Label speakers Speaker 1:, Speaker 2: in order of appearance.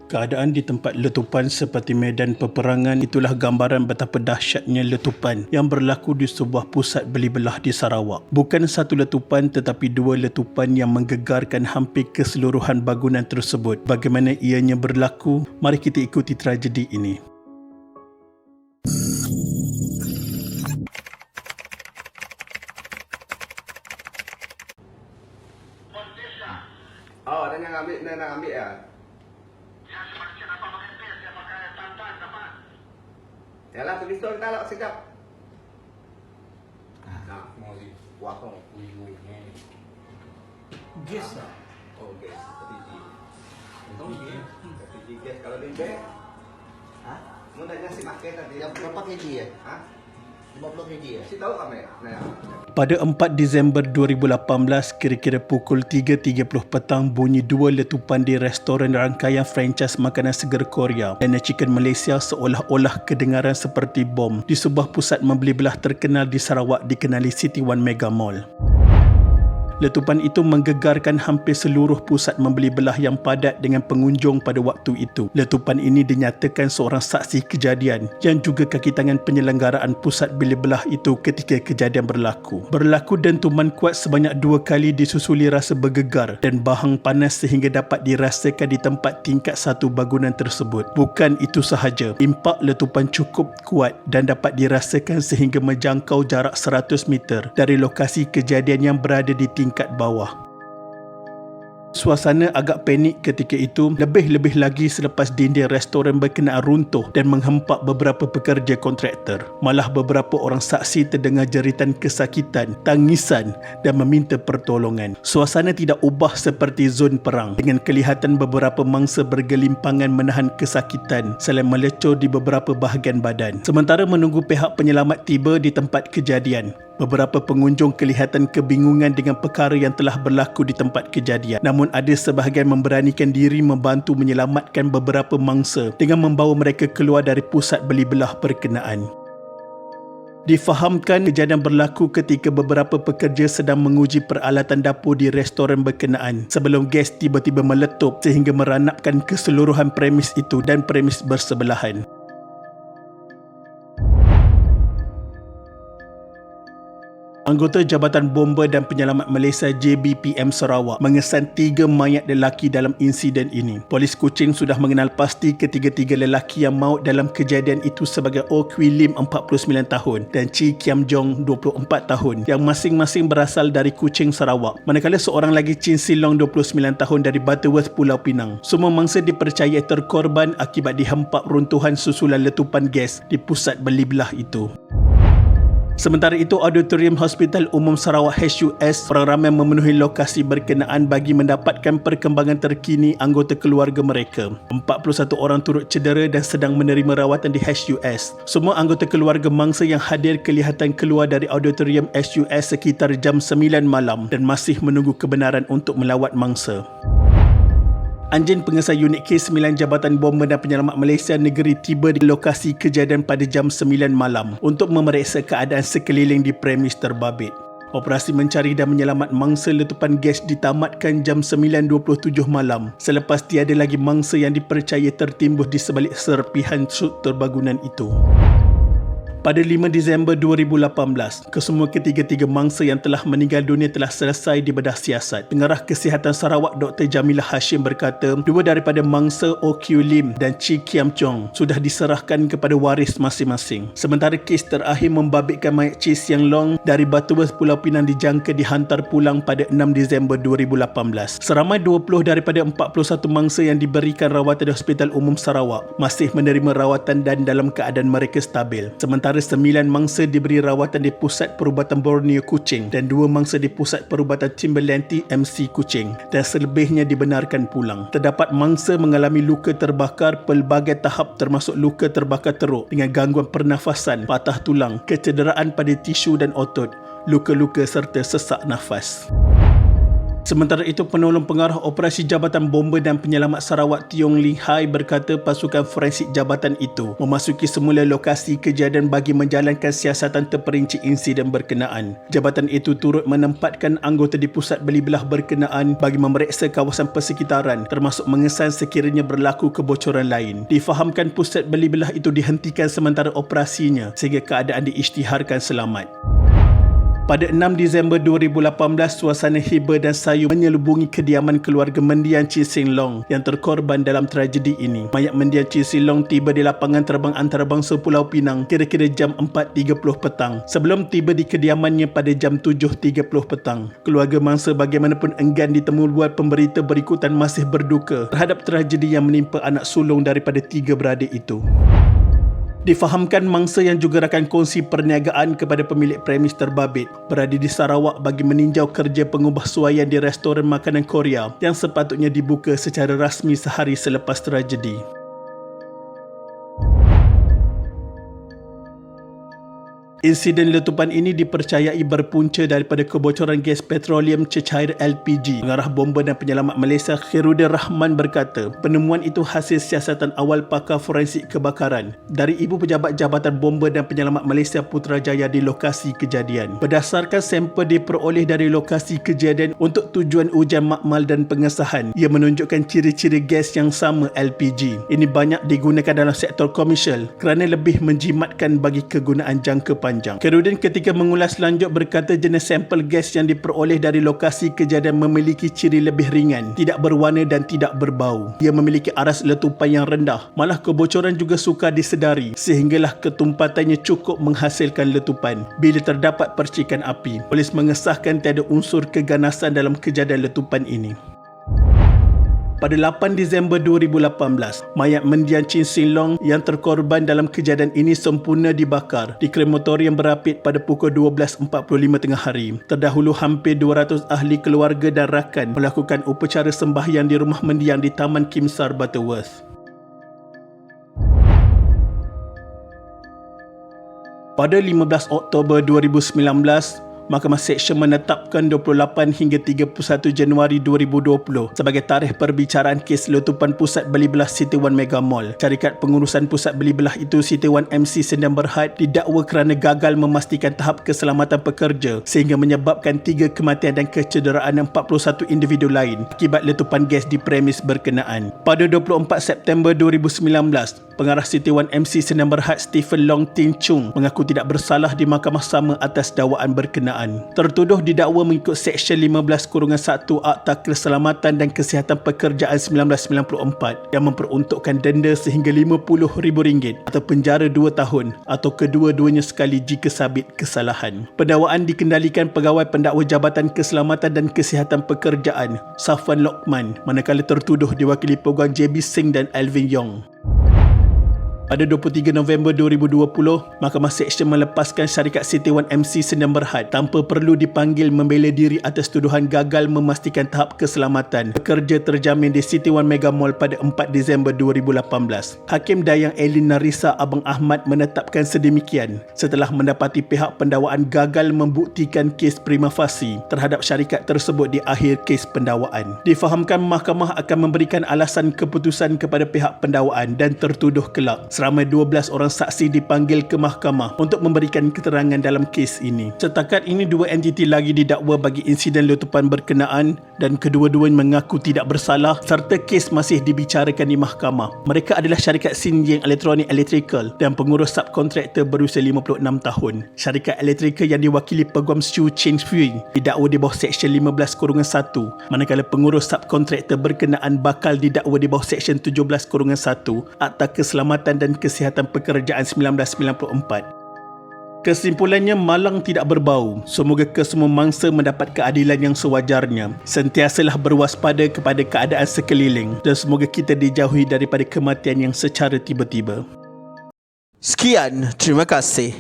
Speaker 1: Keadaan di tempat letupan seperti medan peperangan itulah gambaran betapa dahsyatnya letupan yang berlaku di sebuah pusat beli belah di Sarawak. Bukan satu letupan tetapi dua letupan yang menggegarkan hampir keseluruhan bangunan tersebut. Bagaimana ianya berlaku? Mari kita ikuti tragedi ini.
Speaker 2: Oh, dah nak ambil ya? Yalah, tulis tu kita lah sekejap. Nah, mau di wakong.
Speaker 3: Gas lah.
Speaker 2: Oh, gas. LPG gas kalau di beg. Hah? Mau nak nasi makan tadi.
Speaker 3: Yang berapa kg ya?
Speaker 2: Hah?
Speaker 3: 50 kg ya?
Speaker 2: Si tahu kami. Nah.
Speaker 1: Pada 4 Disember 2018, kira-kira pukul 3.30 petang, bunyi dua letupan di restoran rangkaian franchise makanan segar Korea dan Chicken Malaysia seolah-olah kedengaran seperti bom di sebuah pusat membeli belah terkenal di Sarawak dikenali City One Mega Mall. Letupan itu menggegarkan hampir seluruh pusat membeli belah yang padat dengan pengunjung pada waktu itu. Letupan ini dinyatakan seorang saksi kejadian yang juga kaki tangan penyelenggaraan pusat beli belah itu ketika kejadian berlaku. Berlaku dentuman kuat sebanyak 2 kali disusuli rasa bergegar dan bahang panas sehingga dapat dirasakan di tempat tingkat 1 bangunan tersebut. Bukan itu sahaja, impak letupan cukup kuat dan dapat dirasakan sehingga menjangkau jarak 100 meter dari lokasi kejadian yang berada di tingkat bawah. Suasana agak panik ketika itu, lebih-lebih lagi selepas dinding restoran berkenaan runtuh dan menghempak beberapa pekerja kontraktor. Malah beberapa orang saksi terdengar jeritan kesakitan, tangisan dan meminta pertolongan. Suasana tidak ubah seperti zon perang dengan kelihatan beberapa mangsa bergelimpangan menahan kesakitan selain melecur di beberapa bahagian badan. Sementara menunggu pihak penyelamat tiba di tempat kejadian, beberapa pengunjung kelihatan kebingungan dengan perkara yang telah berlaku di tempat kejadian. Namun ada sebahagian memberanikan diri membantu menyelamatkan beberapa mangsa dengan membawa mereka keluar dari pusat beli belah berkenaan. Difahamkan kejadian berlaku ketika beberapa pekerja sedang menguji peralatan dapur di restoran berkenaan sebelum gas tiba-tiba meletup sehingga meranapkan keseluruhan premis itu dan premis bersebelahan. Anggota Jabatan Bomba dan Penyelamat Malaysia JBPM Sarawak mengesan 3 mayat lelaki dalam insiden ini. Polis Kuching sudah mengenal pasti ketiga-tiga lelaki yang maut dalam kejadian itu sebagai Oh Kwi Lim 49 tahun dan Chi Kiam Jong 24 tahun yang masing-masing berasal dari Kuching, Sarawak. Manakala seorang lagi Chin Silong 29 tahun dari Butterworth, Pulau Pinang. Semua mangsa dipercayai terkorban akibat dihempak runtuhan susulan letupan gas di pusat beli belah itu. Sementara itu, Auditorium Hospital Umum Sarawak HUS ramai memenuhi lokasi berkenaan bagi mendapatkan perkembangan terkini anggota keluarga mereka. 41 orang turut cedera dan sedang menerima rawatan di HUS. Semua anggota keluarga mangsa yang hadir kelihatan keluar dari Auditorium HUS sekitar jam 9 malam dan masih menunggu kebenaran untuk melawat mangsa. Anjing pengesah unit K9 Jabatan Bomba dan Penyelamat Malaysia Negeri tiba di lokasi kejadian pada jam 9 malam untuk memeriksa keadaan sekeliling di premis terbabit. Operasi mencari dan menyelamat mangsa letupan gas ditamatkan jam 9.27 malam selepas tiada lagi mangsa yang dipercayai tertimbun di sebalik serpihan struktur bangunan itu. Pada 5 Disember 2018, kesemua ketiga-tiga mangsa yang telah meninggal dunia telah selesai dibedah siasat. Pengarah Kesihatan Sarawak Dr. Jamilah Hashim berkata, dua daripada mangsa Oh Kwi Lim dan Chi Kiam Chong sudah diserahkan kepada waris masing-masing. Sementara kes terakhir membabitkan mayat Chi Siang Long dari Butterworth, Pulau Pinang dijangka dihantar pulang pada 6 Disember 2018. Seramai 20 daripada 41 mangsa yang diberikan rawatan di Hospital Umum Sarawak masih menerima rawatan dan dalam keadaan mereka stabil. Sementara 9 mangsa diberi rawatan di Pusat Perubatan Borneo Kuching dan 2 mangsa di Pusat Perubatan Timberland TMC Kuching dan selebihnya dibenarkan pulang. Terdapat mangsa mengalami luka terbakar pelbagai tahap termasuk luka terbakar teruk dengan gangguan pernafasan, patah tulang, kecederaan pada tisu dan otot, luka-luka serta sesak nafas. Sementara itu, penolong pengarah operasi Jabatan Bomba dan Penyelamat Sarawak Tiong Lee Hai berkata pasukan forensik jabatan itu memasuki semula lokasi kejadian bagi menjalankan siasatan terperinci insiden berkenaan. Jabatan itu turut menempatkan anggota di pusat beli belah berkenaan bagi memeriksa kawasan persekitaran termasuk mengesan sekiranya berlaku kebocoran lain. Difahamkan pusat beli belah itu dihentikan sementara operasinya sehingga keadaan diisytiharkan selamat. Pada 6 Disember 2018, suasana hibah dan sayu menyelubungi kediaman keluarga mendiang Chee Seng Long yang terkorban dalam tragedi ini. Mayat mendiang Chee Seng Long tiba di lapangan terbang antarabangsa Pulau Pinang kira-kira jam 4.30 petang sebelum tiba di kediamannya pada jam 7.30 petang. Keluarga mangsa bagaimanapun enggan ditemu buat pemberita berikutan masih berduka terhadap tragedi yang menimpa anak sulung daripada 3 beradik itu. Difahamkan mangsa yang juga rakan kongsi perniagaan kepada pemilik premis terbabit berada di Sarawak bagi meninjau kerja pengubah suaian di restoran makanan Korea yang sepatutnya dibuka secara rasmi sehari selepas tragedi. Insiden letupan ini dipercayai berpunca daripada kebocoran gas petroleum cecair LPG. Pengarah Bomba dan Penyelamat Malaysia Khairuddin Rahman berkata, penemuan itu hasil siasatan awal pakar forensik kebakaran dari Ibu Pejabat Jabatan Bomba dan Penyelamat Malaysia Putrajaya di lokasi kejadian. Berdasarkan sampel diperoleh dari lokasi kejadian untuk tujuan ujian makmal dan pengesahan, ia menunjukkan ciri-ciri gas yang sama LPG. Ini banyak digunakan dalam sektor komersial kerana lebih menjimatkan bagi kegunaan jangka panjang. Khairuddin ketika mengulas lanjut berkata jenis sampel gas yang diperoleh dari lokasi kejadian memiliki ciri lebih ringan, tidak berwarna dan tidak berbau. Ia memiliki aras letupan yang rendah, malah kebocoran juga sukar disedari sehinggalah ketumpatannya cukup menghasilkan letupan bila terdapat percikan api. Polis mengesahkan tiada unsur keganasan dalam kejadian letupan ini. Pada 8 Disember 2018, mayat mendiang Chee Seng Long yang terkorban dalam kejadian ini sempurna dibakar di krematorium berapit pada pukul 12.45 tengah hari. Terdahulu hampir 200 ahli keluarga dan rakan melakukan upacara sembahyang di rumah mendiang di Taman Kimsar, Butterworth. Pada 15 Oktober 2019, Mahkamah Seksyen menetapkan 28 hingga 31 Januari 2020 sebagai tarikh perbicaraan kes letupan pusat beli belah City One Mega Mall. Syarikat pengurusan pusat beli belah itu City One MC Sdn Bhd didakwa kerana gagal memastikan tahap keselamatan pekerja sehingga menyebabkan 3 kematian dan kecederaan 41 individu lain akibat letupan gas di premis berkenaan. Pada 24 September 2019, pengarah City One MC Sdn Bhd Stephen Long Tin Chung mengaku tidak bersalah di mahkamah sama atas dakwaan berkenaan. Tertuduh didakwa mengikut Seksyen 15-1 Akta Keselamatan dan Kesihatan Pekerjaan 1994 yang memperuntukkan denda sehingga RM50,000 atau penjara 2 tahun atau kedua-duanya sekali jika sabit kesalahan. Pendakwaan dikendalikan Pegawai Pendakwa Jabatan Keselamatan dan Kesihatan Pekerjaan Safwan Lokman, manakala tertuduh diwakili peguam JB Singh dan Alvin Yong. Pada 23 November 2020, Mahkamah Seksyen melepaskan syarikat City One MC Sdn Bhd tanpa perlu dipanggil membela diri atas tuduhan gagal memastikan tahap keselamatan pekerja terjamin di City One Mega Mall pada 4 Disember 2018. Hakim Dayang Elin Narisa Abang Ahmad menetapkan sedemikian setelah mendapati pihak pendakwaan gagal membuktikan kes prima facie terhadap syarikat tersebut di akhir kes pendakwaan. Difahamkan mahkamah akan memberikan alasan keputusan kepada pihak pendakwaan dan tertuduh kelak. Seramai 12 orang saksi dipanggil ke mahkamah untuk memberikan keterangan dalam kes ini. Setakat ini 2 entiti lagi didakwa bagi insiden letupan berkenaan dan kedua-duanya mengaku tidak bersalah serta kes masih dibicarakan di mahkamah. Mereka adalah syarikat Xinjiang Electronic Electrical dan pengurus subkontraktor berusia 56 tahun. Syarikat elektrikal yang diwakili Peguam Xu Chengfui didakwa di bawah Seksyen 15-1, manakala pengurus subkontraktor berkenaan bakal didakwa di bawah Seksyen 17-1 Akta Keselamatan dan Kesihatan Pekerjaan 1994. Kesimpulannya, malang tidak berbau. Semoga kesemua mangsa mendapat keadilan yang sewajarnya. Sentiasalah berwaspada kepada keadaan sekeliling dan semoga kita dijauhi daripada kematian yang secara tiba-tiba.
Speaker 4: Sekian, terima kasih.